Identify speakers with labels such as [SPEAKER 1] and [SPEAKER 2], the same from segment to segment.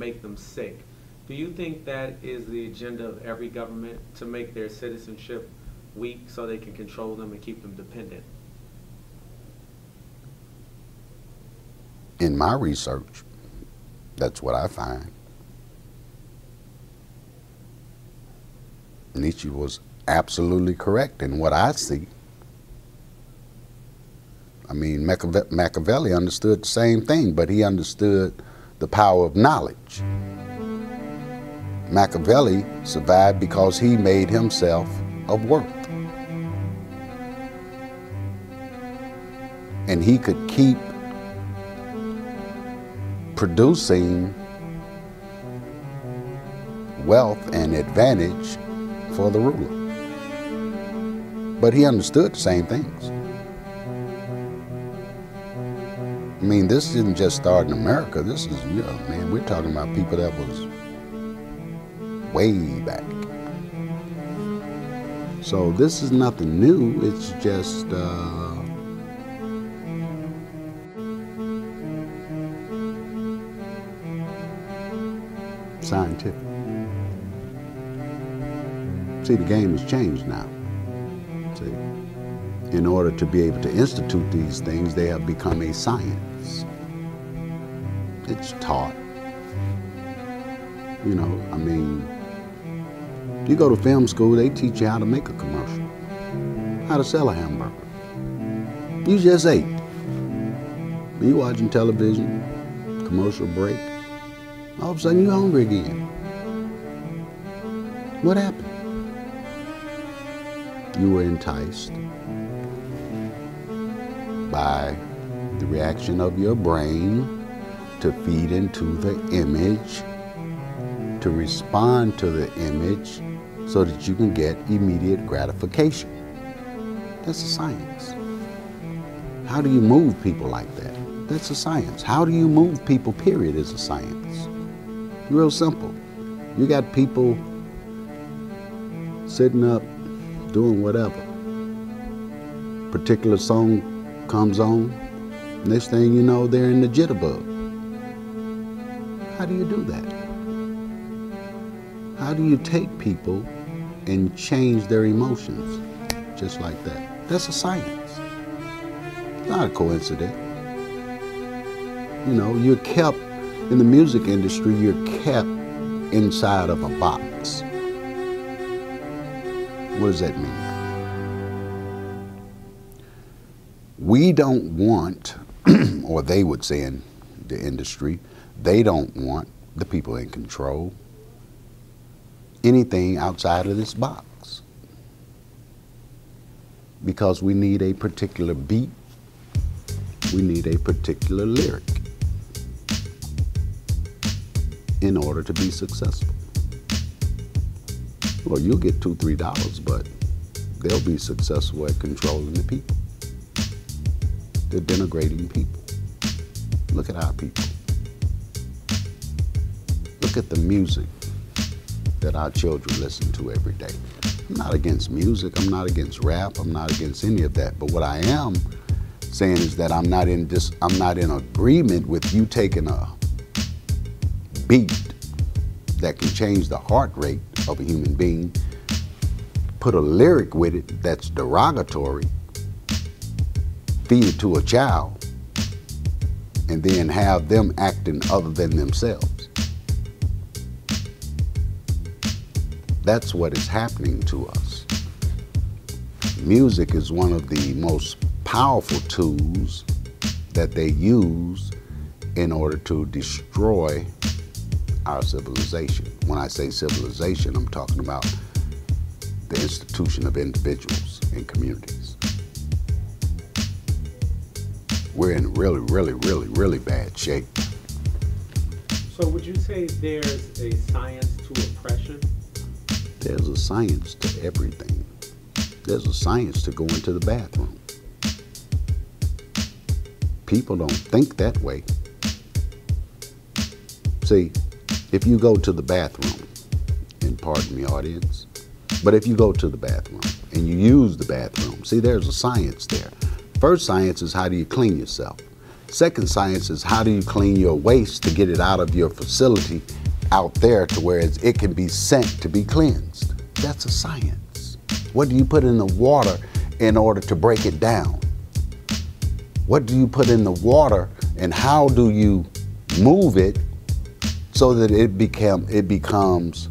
[SPEAKER 1] make them sick. Do you think that is the agenda of every government, to make their citizenship weak so they can control them and keep them dependent?
[SPEAKER 2] In my research, that's what I find. Nietzsche was absolutely correct in what I see. I mean, Machiavelli understood the same thing, but he understood the power of knowledge. Machiavelli survived because he made himself of worth. And he could keep producing wealth and advantage for the ruler. But he understood the same things. I mean, this didn't just start in America. This is, you know, man, we're talking about people that was way back. So this is nothing new. It's just scientific. See, the game has changed now. See, in order to be able to institute these things, they have become a science. It's taught. You know, I mean, you go to film school, they teach you how to make a commercial, how to sell a hamburger. You just ate. You watching television, commercial break, all of a sudden you're hungry again. What happened? You were enticed by the reaction of your brain to feed into the image, to respond to the image so that you can get immediate gratification. That's a science. How do you move people like that? That's a science. How do you move people, period, is a science. Real simple. You got people sitting up doing whatever. Particular song comes on, next thing you know, they're in the jitterbug. How do you do that? How do you take people and change their emotions just like that? That's a science. It's not a coincidence. You know, you're kept, in the music industry, you're kept inside of a box. What does that mean? We don't want, or they would say in the industry, they don't want the people in control anything outside of this box. Because we need a particular beat, we need a particular lyric in order to be successful. Well, you'll get $2, $3, but they'll be successful at controlling the people. They're denigrating people. Look at our people. Look at the music that our children listen to every day. I'm not against music, I'm not against rap, I'm not against any of that, but what I am saying is that I'm not in agreement with you taking a beat that can change the heart rate of a human being, put a lyric with it that's derogatory, feed it to a child, and then have them acting other than themselves. That's what is happening to us. Music is one of the most powerful tools that they use in order to destroy our civilization. When I say civilization, I'm talking about the institution of individuals and communities. We're in really, really, really, really bad shape.
[SPEAKER 1] So would you say there's a science to oppression?
[SPEAKER 2] There's a science to everything. There's a science to going to the bathroom. People don't think that way. See, if you go to the bathroom, and pardon me, audience, but if you go to the bathroom and you use the bathroom, see, there's a science there. First science is how do you clean yourself? Second science is how do you clean your waste to get it out of your facility out there to where it can be sent to be cleansed. That's a science. What do you put in the water in order to break it down? What do you put in the water and how do you move it so that it becomes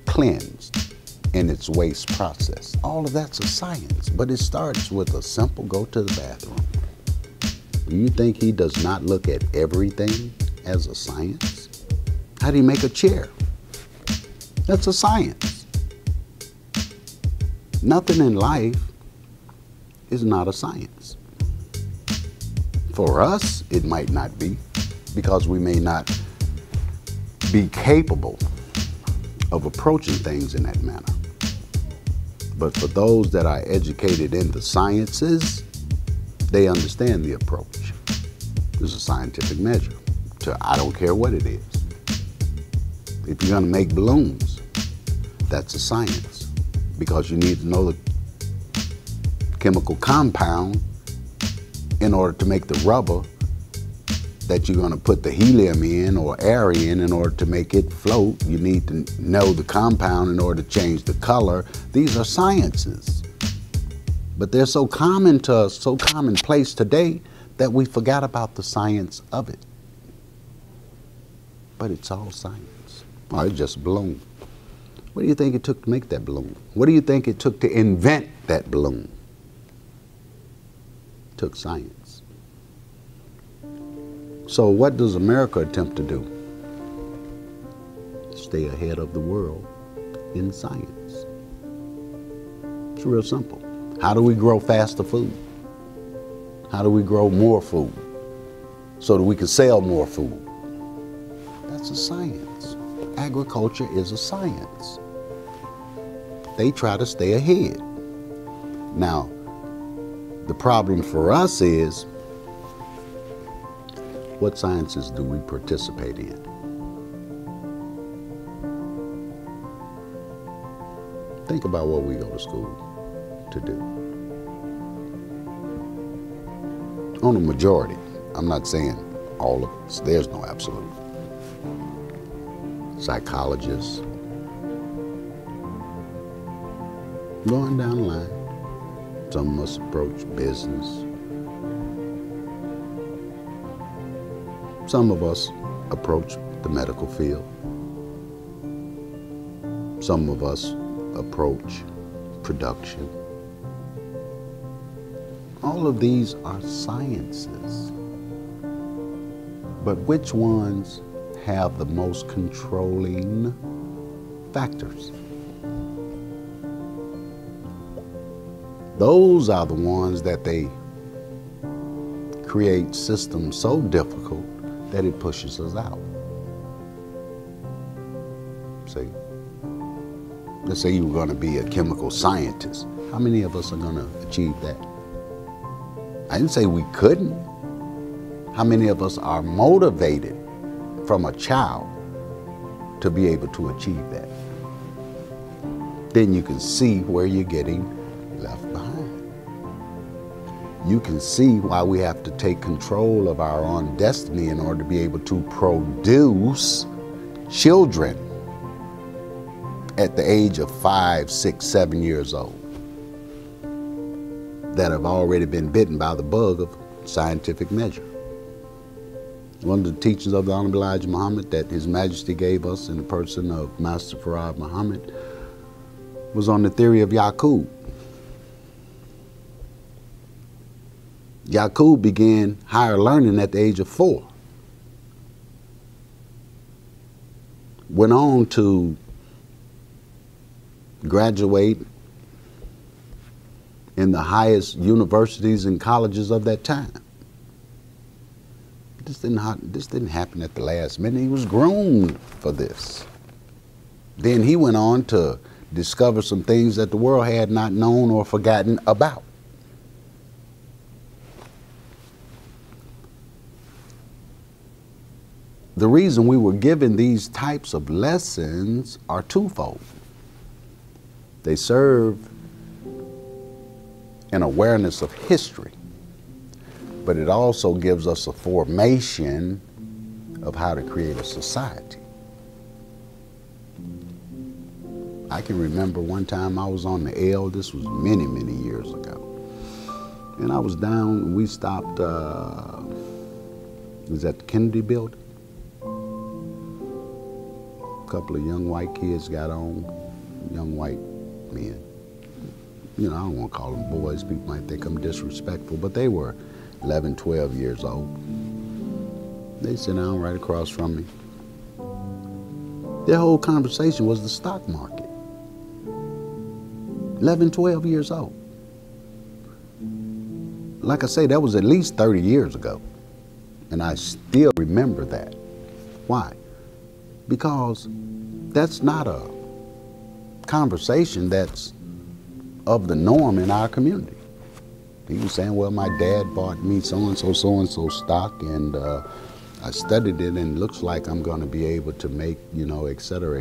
[SPEAKER 2] cleansed in its waste process? All of that's a science, but it starts with a simple go to the bathroom. Do you think he does not look at everything as a science? How do you make a chair? That's a science. Nothing in life is not a science. For us, it might not be, because we may not be capable of approaching things in that manner. But for those that are educated in the sciences, they understand the approach. There's a scientific measure to I don't care what it is. If you're going to make balloons, that's a science, because you need to know the chemical compound in order to make the rubber that you're going to put the helium in or air in order to make it float. You need to know the compound in order to change the color. These are sciences. But they're so common to us, so commonplace today, that we forgot about the science of it. But it's all science. Oh, it's just a balloon. What do you think it took to make that balloon? What do you think it took to invent that balloon? It took science. So what does America attempt to do? Stay ahead of the world in science. It's real simple. How do we grow faster food? How do we grow more food so that we can sell more food? That's a science. Agriculture is a science. They try to stay ahead. Now, the problem for us is, what sciences do we participate in? Think about what we go to school to do. On a majority, I'm not saying all of us, there's no absolute. Psychologists, going down the line. Some of us approach business. Some of us approach the medical field. Some of us approach production. All of these are sciences. But which ones have the most controlling factors? Those are the ones that they create systems so difficult that it pushes us out. See? Let's say you were going to be a chemical scientist. How many of us are going to achieve that? I didn't say we couldn't. How many of us are motivated from a child to be able to achieve that? Then you can see where you're getting left behind. You can see why we have to take control of our own destiny in order to be able to produce children at the age of 5, 6, 7 years old that have already been bitten by the bug of scientific measure. One of the teachings of the Honorable Elijah Muhammad that His Majesty gave us in the person of Master Farad Muhammad was on the theory of Yaqub. Yaqub began higher learning at the age of 4. Went on to graduate in the highest universities and colleges of that time. This didn't happen at the last minute. He was groomed for this. Then he went on to discover some things that the world had not known or forgotten about. The reason we were given these types of lessons are twofold. They serve an awareness of history, but it also gives us a formation of how to create a society. I can remember one time I was on the L, this was many, many years ago. And I was down, we stopped, it was at the Kennedy building. A couple of young white kids got on, young white men. You know, I don't want to call them boys, people might think I'm disrespectful, but they were 11, 12 years old. They sit down right across from me. Their whole conversation was the stock market. 11, 12 years old. Like I say, that was at least 30 years ago. And I still remember that. Why? Because that's not a conversation that's of the norm in our community. He was saying, well, my dad bought me so-and-so stock, and I studied it, and it looks like I'm going to be able to make, you know, et cetera,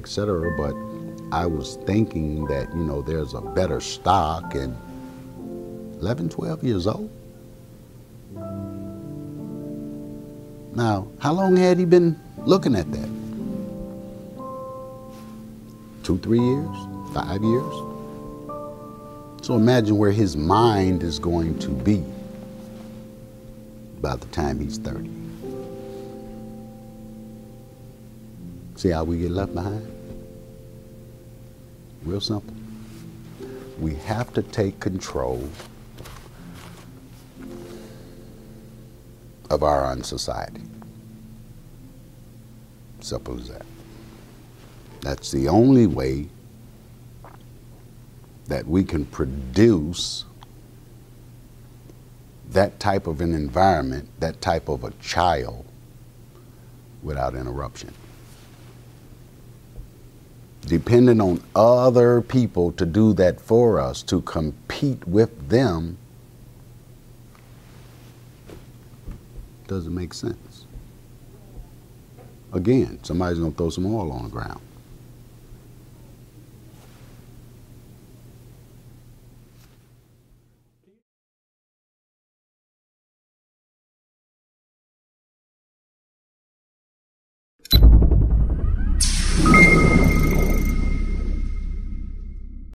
[SPEAKER 2] but I was thinking that, you know, there's a better stock. And 11, 12 years old. Now, how long had he been looking at that? 2, 3 years? 5 years? So imagine where his mind is going to be by the time he's 30. See how we get left behind? Real simple. We have to take control of our own society. Simple as that. That's the only way that we can produce that type of an environment, that type of a child, without interruption. Depending on other people to do that for us, to compete with them, doesn't make sense. Again, somebody's going to throw some oil on the ground.